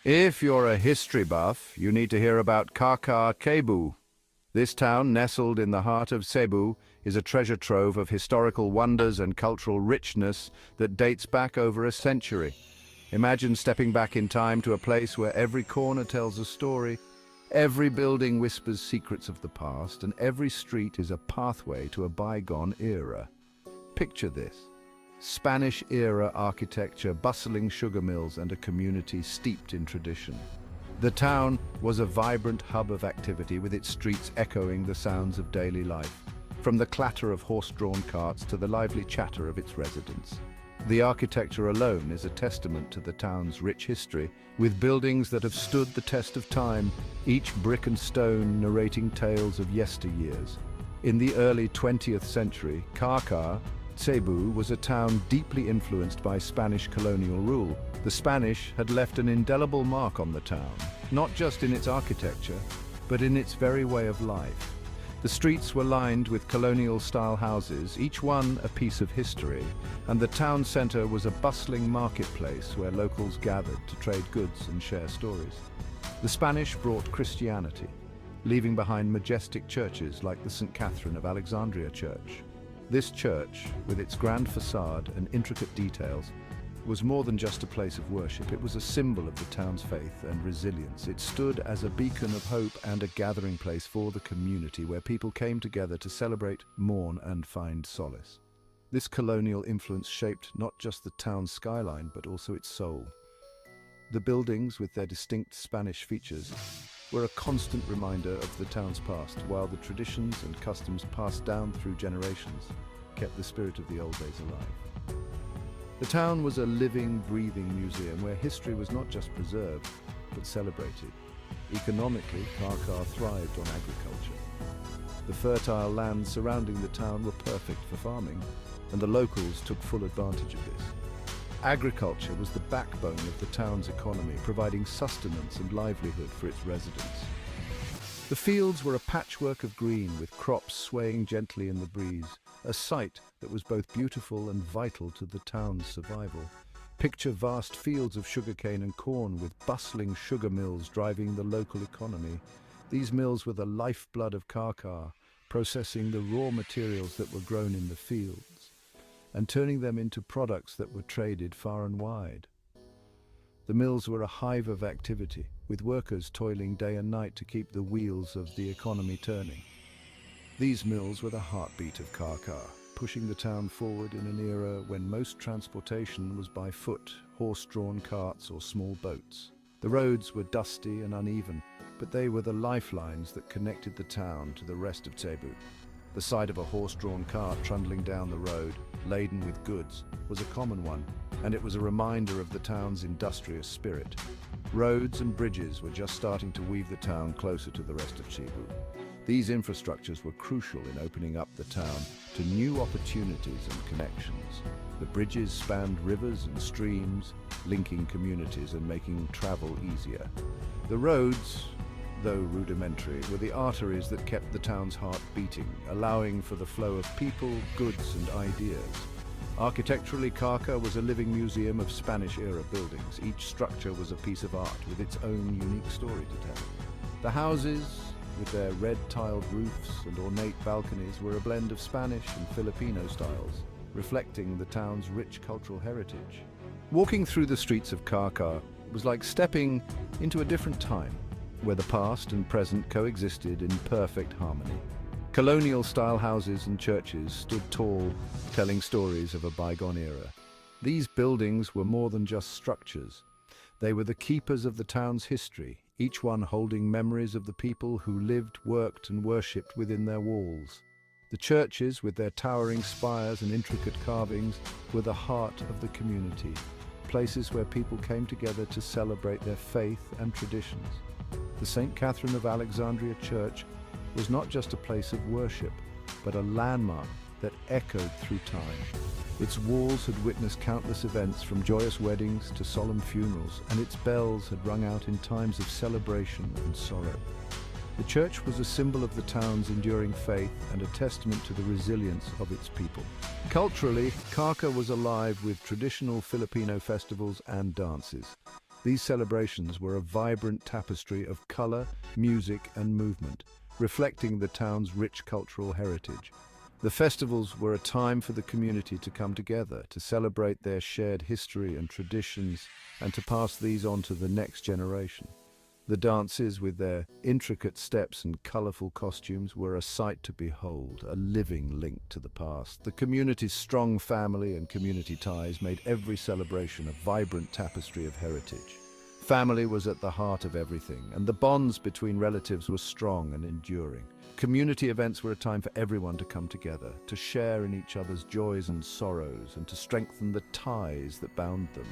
If you're a history buff, you need to hear about Carcar Cebu. This town, nestled in the heart of Cebu, is a treasure trove of historical wonders and cultural richness that dates back over a century. Imagine stepping back in time to a place where every corner tells a story, every building whispers secrets of the past, and every street is a pathway to a bygone era. Picture this. Spanish-era architecture, bustling sugar mills, and a community steeped in tradition. The town was a vibrant hub of activity, with its streets echoing the sounds of daily life, from the clatter of horse-drawn carts to the lively chatter of its residents. The architecture alone is a testament to the town's rich history, with buildings that have stood the test of time, each brick and stone narrating tales of yesteryears. In the early 20th century, Carcar Cebu was a town deeply influenced by Spanish colonial rule. The Spanish had left an indelible mark on the town, not just in its architecture, but in its very way of life. The streets were lined with colonial-style houses, each one a piece of history, and the town centre was a bustling marketplace where locals gathered to trade goods and share stories. The Spanish brought Christianity, leaving behind majestic churches like the St. Catherine of Alexandria Church. This church, with its grand facade and intricate details, was more than just a place of worship. It was a symbol of the town's faith and resilience. It stood as a beacon of hope and a gathering place for the community where people came together to celebrate, mourn, and find solace. This colonial influence shaped not just the town's skyline, but also its soul. The buildings, with their distinct Spanish features, were a constant reminder of the town's past, while the traditions and customs passed down through generations kept the spirit of the old days alive. The town was a living, breathing museum where history was not just preserved, but celebrated. Economically, Carcar thrived on agriculture. The fertile lands surrounding the town were perfect for farming, and the locals took full advantage of this. Agriculture was the backbone of the town's economy, providing sustenance and livelihood for its residents. The fields were a patchwork of green, with crops swaying gently in the breeze, a sight that was both beautiful and vital to the town's survival. Picture vast fields of sugarcane and corn, with bustling sugar mills driving the local economy. These mills were the lifeblood of Carcar, processing the raw materials that were grown in the fields and turning them into products that were traded far and wide. The mills were a hive of activity, with workers toiling day and night to keep the wheels of the economy turning. These mills were the heartbeat of Carcar, pushing the town forward in an era when most transportation was by foot, horse-drawn carts or small boats. The roads were dusty and uneven, but they were the lifelines that connected the town to the rest of Cebu. The sight of a horse-drawn cart trundling down the road, laden with goods, was a common one, and it was a reminder of the town's industrious spirit. Roads and bridges were just starting to weave the town closer to the rest of Cebu. These infrastructures were crucial in opening up the town to new opportunities and connections. The bridges spanned rivers and streams, linking communities and making travel easier. The roads, though rudimentary, were the arteries that kept the town's heart beating, allowing for the flow of people, goods, and ideas. Architecturally, Carcar was a living museum of Spanish-era buildings. Each structure was a piece of art with its own unique story to tell. The houses, with their red-tiled roofs and ornate balconies, were a blend of Spanish and Filipino styles, reflecting the town's rich cultural heritage. Walking through the streets of Carcar was like stepping into a different time, where the past and present coexisted in perfect harmony. Colonial-style houses and churches stood tall, telling stories of a bygone era. These buildings were more than just structures. They were the keepers of the town's history, each one holding memories of the people who lived, worked, and worshipped within their walls. The churches, with their towering spires and intricate carvings, were the heart of the community, places where people came together to celebrate their faith and traditions. The St. Catherine of Alexandria Church was not just a place of worship, but a landmark that echoed through time. Its walls had witnessed countless events, from joyous weddings to solemn funerals, and its bells had rung out in times of celebration and sorrow. The church was a symbol of the town's enduring faith and a testament to the resilience of its people. Culturally, Carcar was alive with traditional Filipino festivals and dances. These celebrations were a vibrant tapestry of color, music, and movement, reflecting the town's rich cultural heritage. The festivals were a time for the community to come together, to celebrate their shared history and traditions, and to pass these on to the next generation. The dances, with their intricate steps and colorful costumes, were a sight to behold, a living link to the past. The community's strong family and community ties made every celebration a vibrant tapestry of heritage. Family was at the heart of everything, and the bonds between relatives were strong and enduring. Community events were a time for everyone to come together, to share in each other's joys and sorrows, and to strengthen the ties that bound them.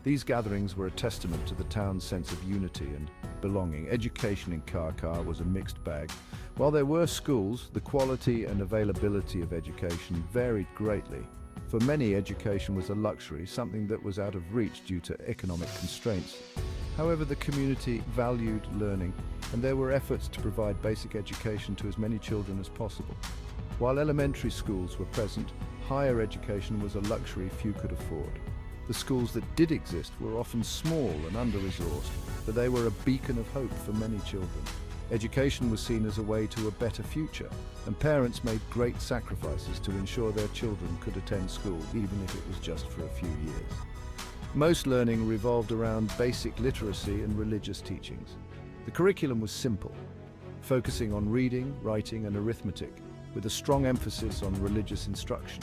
These gatherings were a testament to the town's sense of unity and belonging. Education in Carcar was a mixed bag. While there were schools, the quality and availability of education varied greatly. For many, education was a luxury, something that was out of reach due to economic constraints. However, the community valued learning, and there were efforts to provide basic education to as many children as possible. While elementary schools were present, higher education was a luxury few could afford. The schools that did exist were often small and under-resourced, but they were a beacon of hope for many children. Education was seen as a way to a better future, and parents made great sacrifices to ensure their children could attend school, even if it was just for a few years. Most learning revolved around basic literacy and religious teachings. The curriculum was simple, focusing on reading, writing, and arithmetic, with a strong emphasis on religious instruction.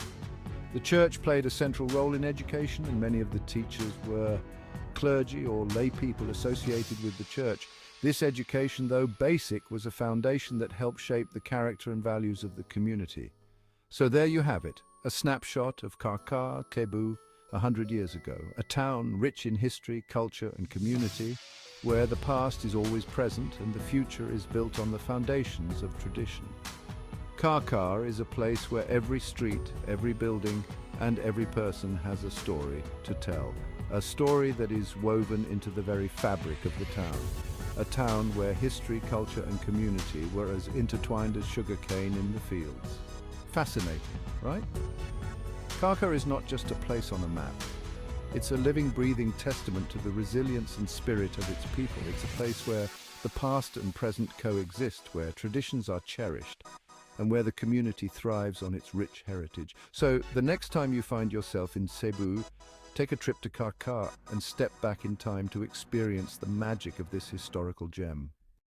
The church played a central role in education, and many of the teachers were clergy or lay people associated with the church. This education, though basic, was a foundation that helped shape the character and values of the community. So there you have it, a snapshot of Carcar, Cebu, 100 years ago, a town rich in history, culture, and community, where the past is always present and the future is built on the foundations of tradition. Carcar is a place where every street, every building, and every person has a story to tell. A story that is woven into the very fabric of the town. A town where history, culture, and community were as intertwined as sugarcane in the fields. Fascinating, right? Carcar is not just a place on a map. It's a living, breathing testament to the resilience and spirit of its people. It's a place where the past and present coexist, where traditions are cherished, and where the community thrives on its rich heritage. So the next time you find yourself in Cebu, take a trip to Carcar and step back in time to experience the magic of this historical gem.